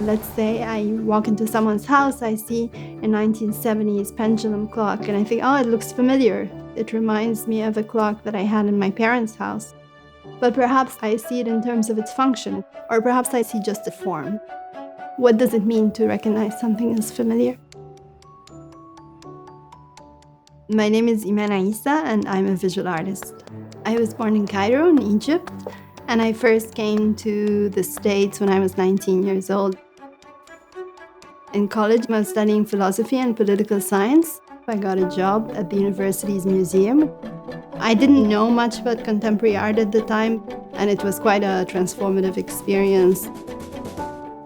Let's say I walk into someone's house, I see a 1970s pendulum clock, and I think, oh, it looks familiar. It reminds me of a clock that I had in my parents' house. But perhaps I see it in terms of its function, or perhaps I see just a form. What does it mean to recognize something as familiar? My name is Iman Issa, and I'm a visual artist. I was born in Cairo, in Egypt, and I first came to the States when I was 19 years old. In college, I was studying philosophy and political science. I got a job at the university's museum. I didn't know much about contemporary art at the time, and it was quite a transformative experience.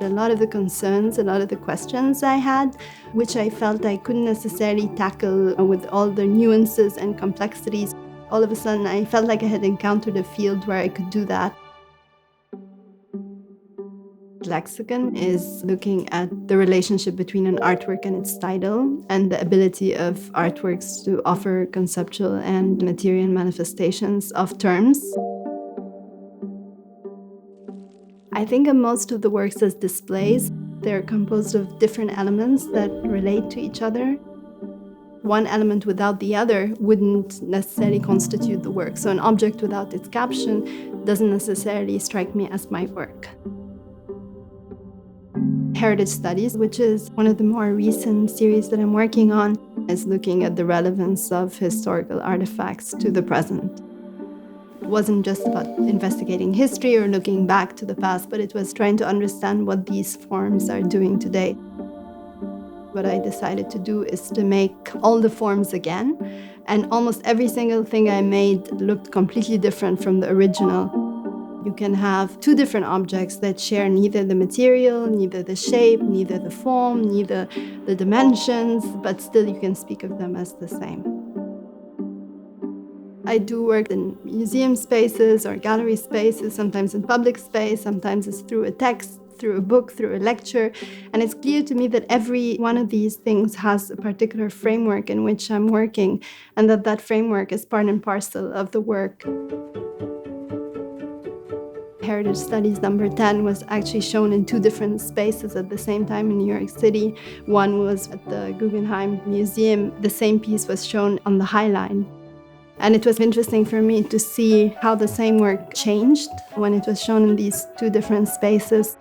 A lot of the concerns, a lot of the questions I had, which I felt I couldn't necessarily tackle with all the nuances and complexities, all of a sudden I felt like I had encountered a field where I could do that. Lexicon is looking at the relationship between an artwork and its title and the ability of artworks to offer conceptual and material manifestations of terms. I think of most of the works as displays. They're composed of different elements that relate to each other. One element without the other wouldn't necessarily constitute the work. So an object without its caption doesn't necessarily strike me as my work. Heritage Studies, which is one of the more recent series that I'm working on, is looking at the relevance of historical artifacts to the present. It wasn't just about investigating history or looking back to the past, but it was trying to understand what these forms are doing today. What I decided to do is to make all the forms again, and almost every single thing I made looked completely different from the original. You can have two different objects that share neither the material, neither the shape, neither the form, neither the dimensions, but still you can speak of them as the same. I do work in museum spaces or gallery spaces, sometimes in public space, sometimes it's through a text, through a book, through a lecture. And it's clear to me that every one of these things has a particular framework in which I'm working, and that framework is part and parcel of the work. Heritage Studies number 10 was actually shown in two different spaces at the same time in New York City. One was at the Guggenheim Museum. The same piece was shown on the High Line. And it was interesting for me to see how the same work changed when it was shown in these two different spaces.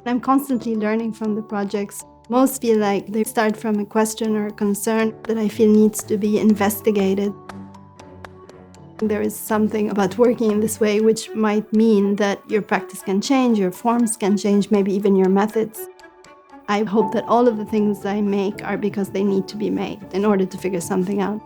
I'm constantly learning from the projects. Most feel like they start from a question or a concern that I feel needs to be investigated. There is something about working in this way which might mean that your practice can change, your forms can change, maybe even your methods. I hope that all of the things I make are because they need to be made in order to figure something out.